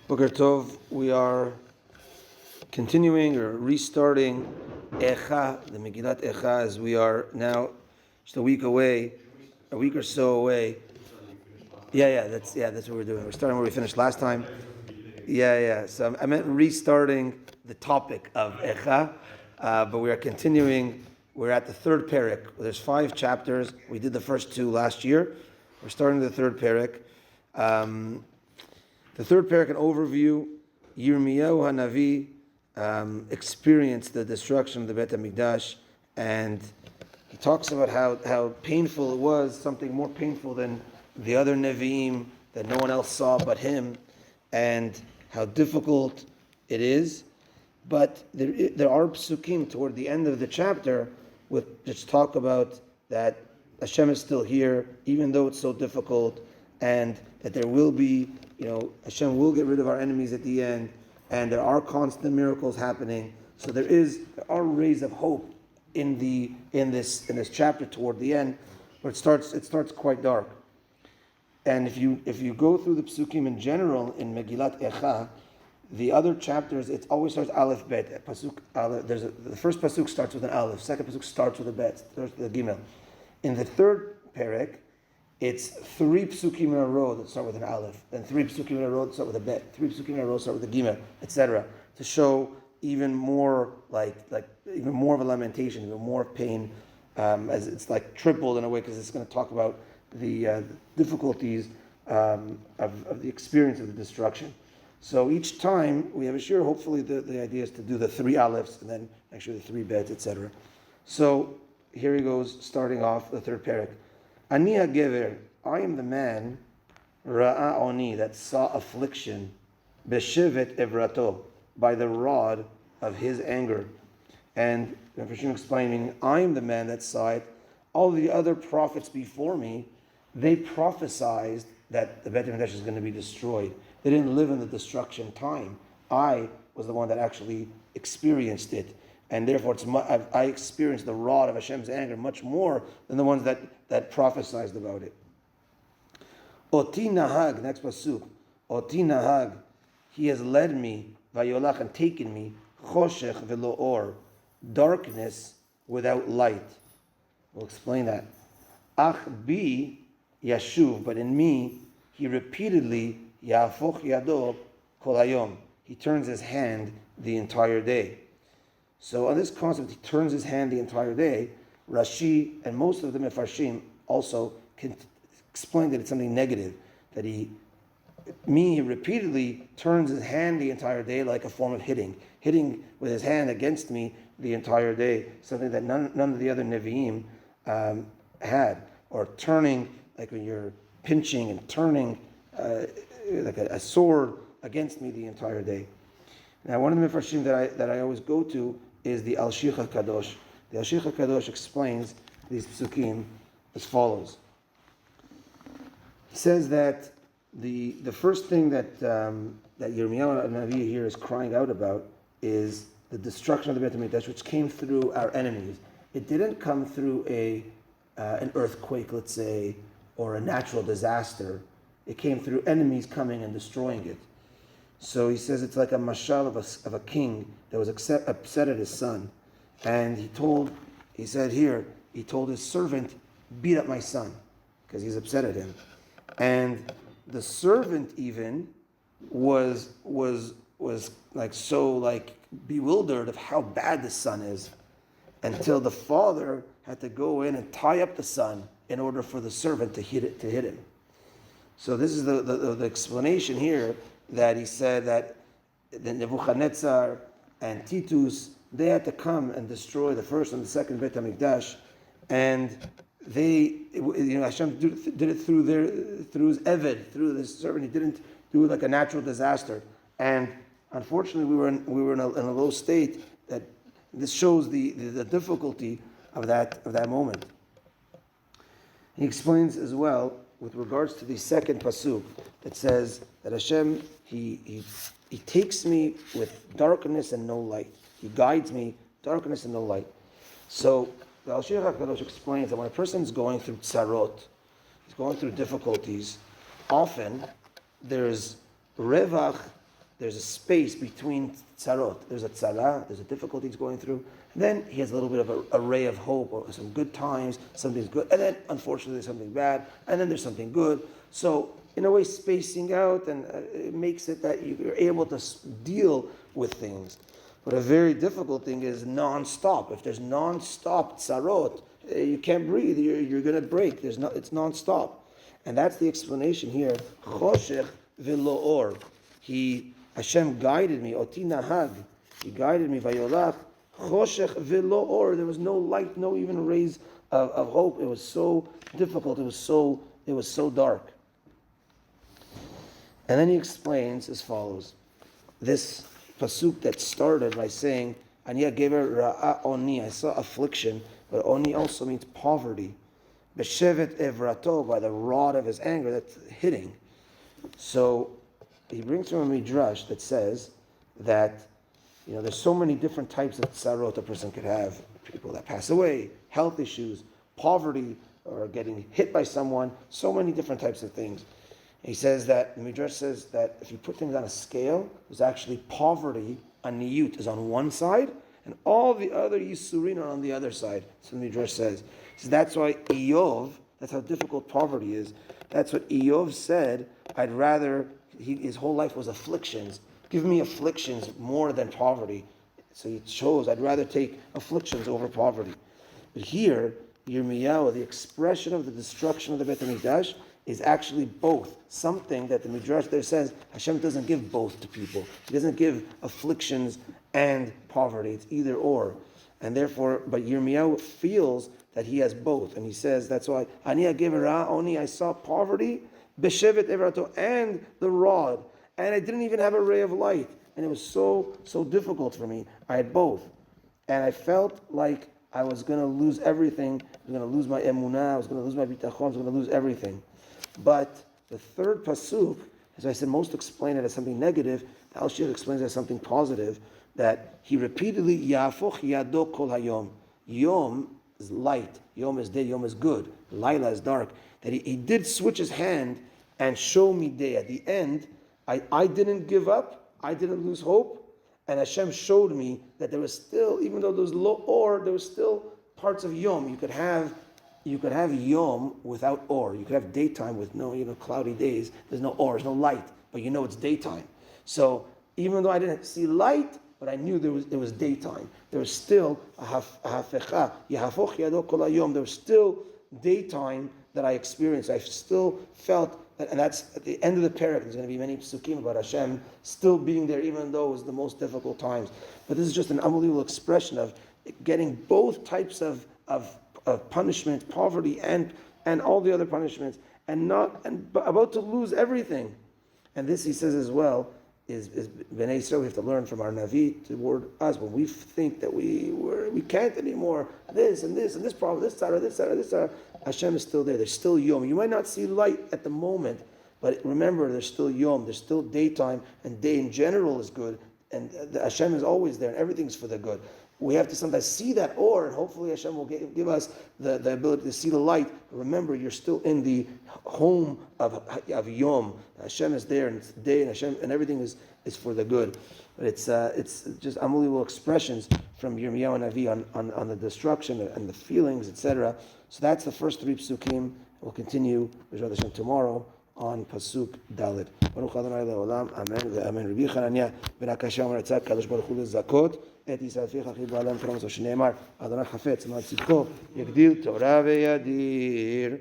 Boker Tov, we are continuing or restarting Eicha, the Megilat Eicha, as we are now just a week or so away. That's what we're doing. We're starting where we finished last time. So I meant restarting the topic of Eicha, but we are continuing. We're at the third Perek. There's 5 chapters. We did the first 2 last year. We're starting the third Perek. The third Perek, an overview. Yirmiyahu HaNavi experienced the destruction of the Beit HaMikdash, and he talks about how painful it was, something more painful than the other Nevi'im that no one else saw but him, and how difficult it is. But there are Pesukim toward the end of the chapter which talk about that Hashem is still here, even though it's so difficult, and that there will be, Hashem will get rid of our enemies at the end, and there are constant miracles happening. So there are rays of hope in this chapter toward the end, but it starts quite dark. And if you go through the Pesukim in general in Megilat Eicha, the other chapters, it always starts Aleph Bet. Pasuk Aleph. The first pasuk starts with an Aleph. Second pasuk starts with a Bet. Starts with a Gimel. In the third Perek, it's 3 Pesukim in a row that start with an Aleph, then 3 Pesukim in a row that start with a Bet, 3 Pesukim in a row that start with a Gimel, etc. To show even more even more of a lamentation, even more pain, as it's like tripled in a way, because it's going to talk about the difficulties of the experience of the destruction. So each time we have a shir, hopefully the idea is to do the 3 Alephs and then actually the 3 Bets, etc. So here he goes, starting off the third Perek. Ani HaGever, I am the man, Ra'a Oni, that saw affliction, Beshivet Evrato, by the rod of his anger. And Hashem explaining, I am the man that saw it. All the other prophets before me, they prophesied that the Beit HaMikdash is going to be destroyed. They didn't live in the destruction time. I was the one that actually experienced it. And therefore, I experienced the rod of Hashem's anger much more than the ones that prophesied about it. Oti Nahag, next pasuk. Oti Nahag, he has led me, Vayolach, and taken me, Choshech velo or, darkness without light. We'll explain that. Ach bi Yashuv, but in me, he repeatedly, Yafoch Yado Kol Hayom, he turns his hand the entire day. So on this concept, he turns his hand the entire day. Rashi and most of the Mefarshim also can explain that it's something negative, that he repeatedly turns his hand the entire day like a form of hitting with his hand against me the entire day, something that none of the other Nevi'im had, or turning, like when you're pinching and turning like a sword against me the entire day. Now, one of the Mefarshim that I always go to is the Al-Shich HaKadosh. The Al-Shich HaKadosh explains these Pesukim as follows. He says that the first thing that Yirmiyahu HaNavi here is crying out about is the destruction of the Beit HaMikdash, which came through our enemies. It didn't come through an earthquake, let's say, or a natural disaster. It came through enemies coming and destroying it. So he says it's like a mashal of a king that was upset at his son. And he told his servant, beat up my son, because he's upset at him. And the servant even was bewildered of how bad the son is, until the father had to go in and tie up the son in order for the servant to hit him. So this is the explanation here, that he said that the Nebuchadnezzar and Titus, they had to come and destroy the first and the second Beit HaMikdash, and Hashem did it through his Eved, through this servant. He didn't do it like a natural disaster. And unfortunately, we were in a low state. That this shows the difficulty of that moment. He explains as well with regards to the second pasuk that says that Hashem he takes me with darkness and no light. He guides me darkness and no light. So the Al-Shich HaKadosh explains that when a person is going through tzarot, he's going through difficulties, often there's revach there's a space between tzarot. There's a tzara, there's a difficulty he's going through. And then he has a little bit of a ray of hope, or some good times, something's good. And then, unfortunately, there's something bad. And then there's something good. So, in a way, spacing out, and it makes it that you're able to deal with things. But a very difficult thing is non-stop. If there's non-stop tzarot, you can't breathe. You're going to break. It's non-stop. And that's the explanation here. Choshech v'lo or. Hashem guided me. Oti nahag. He guided me. Vayolach. Choshech v'lo or. There was no light, no even rays of hope. It was so difficult. It was so dark. And then he explains as follows. This pasuk that started by saying, Aniya gever ra'a oni. I saw affliction, but oni also means poverty. Beshevet evrato, by the rod of his anger, that's hitting. So he brings from a midrash that says that there's so many different types of tzarot a person could have. People that pass away, health issues, poverty, or getting hit by someone, so many different types of things. He says that, the midrash says that if you put things on a scale, there's actually poverty, aniyut, is on one side, and all the other yisurin are on the other side. So the midrash says. So that's why Eov, that's how difficult poverty is. That's what Eov said, I'd rather, his whole life was afflictions. Give me afflictions more than poverty. So he chose, I'd rather take afflictions over poverty. But here, Yirmiyahu, the expression of the destruction of the Beit HaMikdash, is actually both. Something that the Midrash there says, Hashem doesn't give both to people. He doesn't give afflictions and poverty. It's either or. And therefore, but Yirmiyahu feels that he has both. And he says, that's why, Aniya gevera oni, I saw poverty, beshevet evrato, and the rod. And I didn't even have a ray of light. And it was so difficult for me. I had both. And I felt like I was going to lose everything. I was going to lose my emunah. I was going to lose my bitachon. I was going to lose everything. But the third pasuk, as I said, most explain it as something negative. The Al-Shir explains it as something positive, that he repeatedly, Yafoch yado kol hayom. Yom is light. Yom is day. Yom is good. Laila is dark. That he did switch his hand and show me day. At the end, I didn't give up. I didn't lose hope. And Hashem showed me that there was still, even though there was low or, there was still parts of Yom. You could have Yom without or. You could have daytime with no, cloudy days. There's no or, there's no light, but it's daytime. So even though I didn't see light, but I knew there was daytime. There was still a hafecha, yahafoch yado kol hayom. There was still daytime that I experienced. I still felt that, and that's at the end of the Perek. There's going to be many Pesukim about Hashem still being there, even though it was the most difficult times. But this is just an unbelievable expression of getting both types of punishment, poverty, and all the other punishments, and about to lose everything. And this, he says as well, is Bnei Yisrael. We have to learn from our Navi toward us. When we think that we can't anymore, this and this and this problem, this tzara, Hashem is still there. There's still Yom. You might not see light at the moment, but remember, there's still Yom. There's still daytime, and day in general is good. And Hashem is always there, and everything's for the good. We have to sometimes see that or, and hopefully Hashem will give us the ability to see the light. Remember, you're still in the home of Yom. Hashem is there, and it's day, and Hashem, and everything is for the good. But it's just unbelievable expressions from Yirmiyahu and Navi on the destruction and the feelings, etc. So that's the first three Pesukim. We'll continue B'ezrat Hashem tomorrow on Pasuk Dalet. Baruch Adonai Le'olam. Amen. Amen. Rabbi Chananya ben Akashya Amar Tzad Kadosh Baruch Hu Lezakot et Yisrael Ficha Chid Ba'alam From So Shneimar Adonai Chafetz Ma'at Tzidko Yagdil Torah Ve'Yadir.